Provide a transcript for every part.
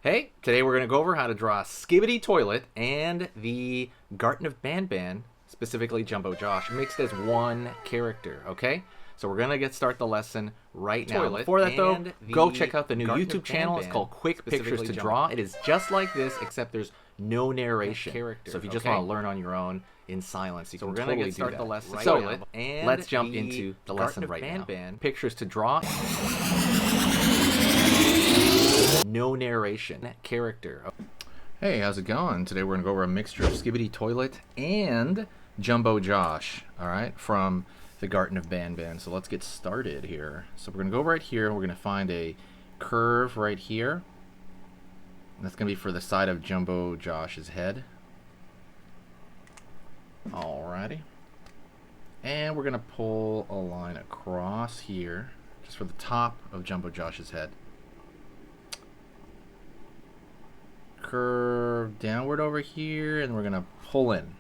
Hey, today we're going to go over how to draw a Skibidi toilet and the Garten of Banban, specifically Jumbo Josh, mixed as one character, okay? So we're going to start the lesson right now. Before that though, go check out the new YouTube channel. It's called Quick Pictures to Draw. It is just like this, except there's no narration. So if you just want to learn on your own in silence, you can totally start the lesson. So let's jump into the lesson right now. Pictures to Draw. No narration. Character. Hey, how's it going? Today we're going to go over a mixture of Skibidi Toilet and Jumbo Josh, alright, from the Garten of Banban. So let's get started here. So we're going to go right here and we're going to find a curve right here. And that's going to be for the side of Jumbo Josh's head. Alrighty. And we're going to pull a line across here, just for the top of Jumbo Josh's head. Curve downward over here, and we're gonna pull in.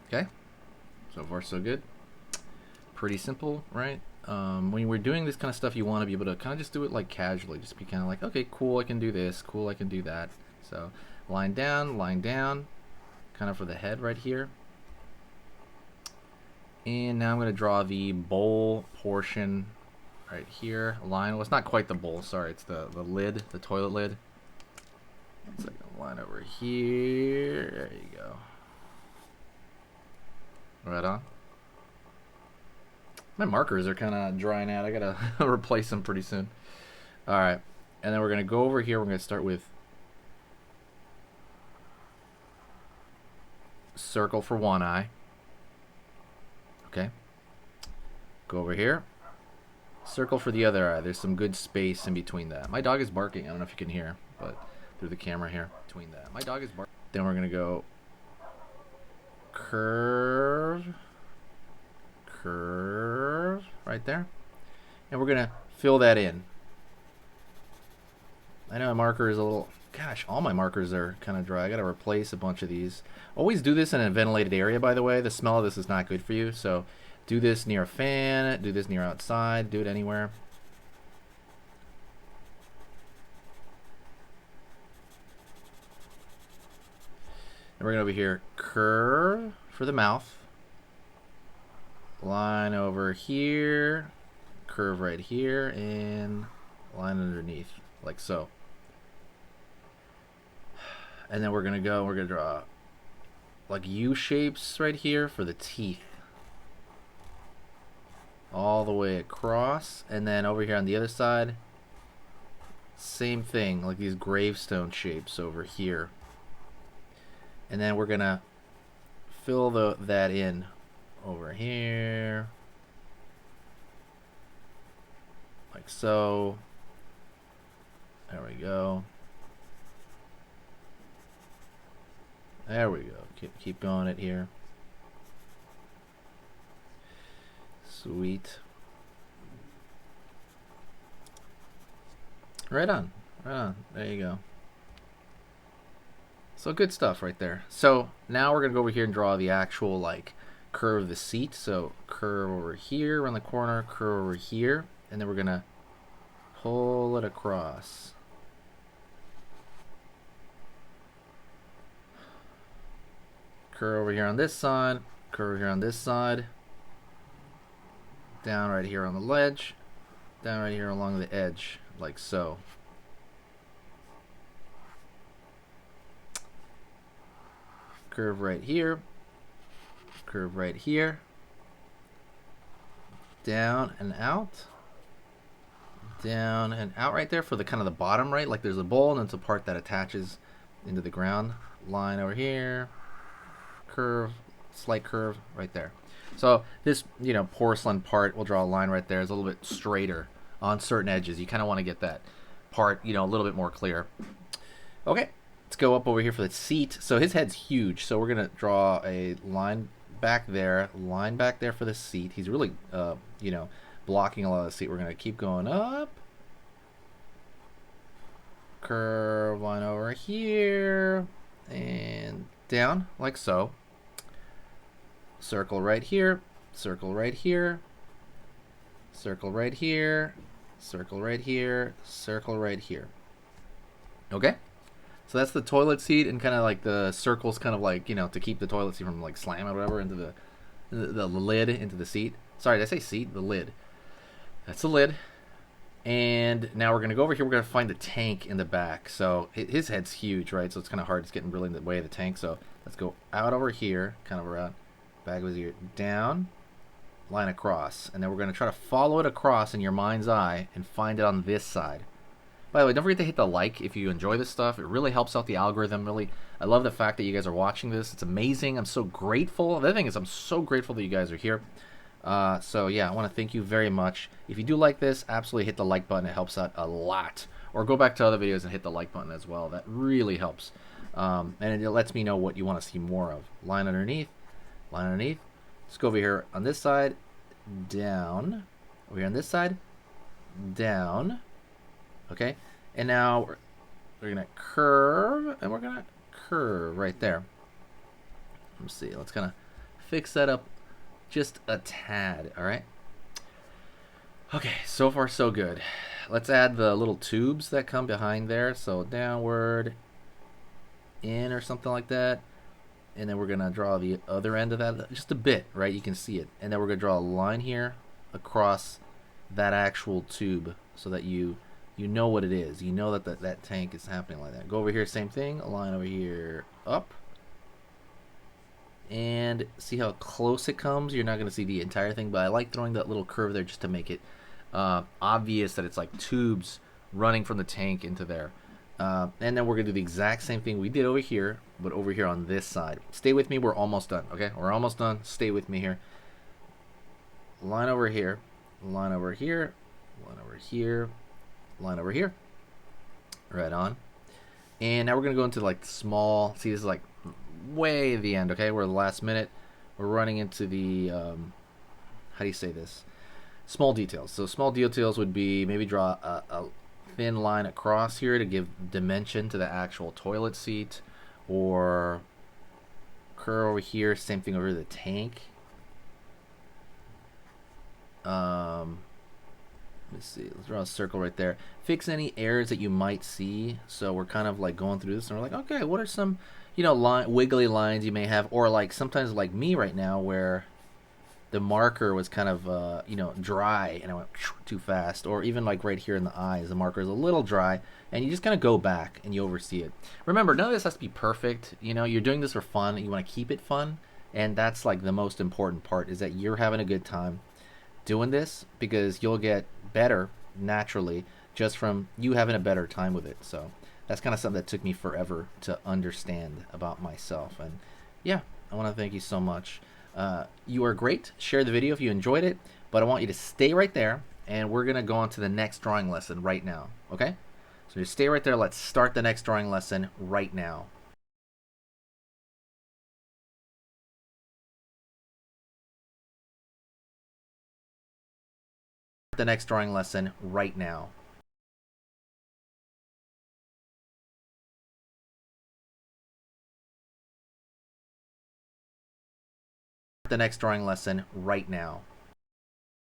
Okay, so far so good. Pretty simple, right? When we're doing this kind of stuff, you want to be able to kind of just do it like casually, just be kind of like, okay, cool, I can do this, cool, I can do that. So line down, kind of for the head right here. And now I'm gonna draw the bowl portion right here. Line, well, it's not quite the bowl, sorry, it's the lid, the toilet lid. Second line over here. There you go. Right on. My markers are kind of drying out. I gotta replace them pretty soon. Alright. And then we're gonna go over here. We're gonna start with circle for one eye. Okay. Go over here. Circle for the other eye. There's some good space in between that. My dog is barking. I don't know if you can hear, but through the camera here between that. My dog is barking. Then we're gonna go curve right there, and we're gonna fill that in. I know my marker is a little, gosh, all my markers are kind of dry. I gotta replace a bunch of these. Always do this in a ventilated area, by the way. The smell of this is not good for you, so do this near a fan, do this near outside, do it anywhere. And we're going to over here, curve for the mouth, line over here, curve right here, and line underneath, like so. And then we're going to draw like U shapes right here for the teeth. All the way across, and then over here on the other side, same thing, like these gravestone shapes over here. And then we're gonna fill that in over here, like so. There we go. There we go. Keep going it here. Sweet. Right on. Right on. There you go. So good stuff right there. So now we're going to go over here and draw the actual like curve of the seat. So curve over here around the corner, curve over here, and then we're going to pull it across. Curve over here on this side, curve here on this side, down right here on the ledge, down right here along the edge, like so. Curve right here, curve right here, down and out right there for the kind of the bottom, right? Like there's a bowl and it's a part that attaches into the ground. Line over here, curve, slight curve right there. So this, you know, porcelain part, we'll draw a line right there. It's a little bit straighter on certain edges. You kind of want to get that part, you know, a little bit more clear. Okay. Let's go up over here for the seat. So his head's huge, so we're gonna draw a line back there for the seat. He's really, you know, blocking a lot of the seat. We're gonna keep going up, curve line over here and down like so. Circle right here, circle right here, circle right here, circle right here, circle right here. Okay, so that's the toilet seat, and kind of like the circles, kind of like, you know, to keep the toilet seat from like slamming or whatever into the lid into the seat. Sorry, did I say seat? The lid. That's the lid. And now we're gonna go over here. We're gonna find the tank in the back. So his head's huge, right? So it's kind of hard. It's getting really in the way of the tank. So let's go out over here, kind of around, back of his ear, down, line across, and then we're gonna try to follow it across in your mind's eye and find it on this side. By the way, don't forget to hit the like if you enjoy this stuff. It really helps out the algorithm. Really, I love the fact that you guys are watching this. It's amazing. I'm so grateful. The other thing is, I'm so grateful that you guys are here. So yeah, I want to thank you very much. If you do like this, absolutely hit the like button. It helps out a lot. Or go back to other videos and hit the like button as well. That really helps. And it lets me know what you want to see more of. Line underneath, line underneath. Let's go over here on this side, down. Over here on this side, down. Okay, and now we're gonna curve, and we're gonna curve right there. Let's see. Let's kind of fix that up just a tad. All right. Okay, so far so good. Let's add the little tubes that come behind there. So downward, in, or something like that. And then we're gonna draw the other end of that just a bit, right? You can see it. And then we're gonna draw a line here across that actual tube so that you know what it is. You know that that tank is happening like that. Go over here, same thing. A line over here, up. And see how close it comes. You're not going to see the entire thing, but I like throwing that little curve there just to make it obvious that it's like tubes running from the tank into there. And then we're going to do the exact same thing we did over here, but over here on this side. Stay with me. We're almost done, okay? We're almost done. Stay with me here. Line over here. Line over here. Line over here. Line over here. Right on. And now we're going to go into like small, see, this is like way the end, okay? We're the last minute. We're running into the, how do you say this? Small details. So small details would be maybe draw a thin line across here to give dimension to the actual toilet seat, or curve over here, same thing over the tank. Let's see, let's draw a circle right there. Fix any errors that you might see. So we're kind of like going through this and we're like, okay, what are some, you know, wiggly lines you may have, or like sometimes like me right now where the marker was kind of, you know, dry and I went too fast, or even like right here in the eyes, the marker is a little dry, and you just kind of go back and you oversee it. Remember, none of this has to be perfect. You know, you're doing this for fun. You want to keep it fun, and that's like the most important part, is that you're having a good time doing this, because you'll get better naturally just from you having a better time with it. So that's kind of something that took me forever to understand about myself. And yeah, I want to thank you so much. You are great. Share the video if you enjoyed it, but I want you to stay right there, and we're gonna go on to the next drawing lesson right now. Okay, so just stay right there. Let's start the next drawing lesson right now. The next drawing lesson right now. The next drawing lesson right now.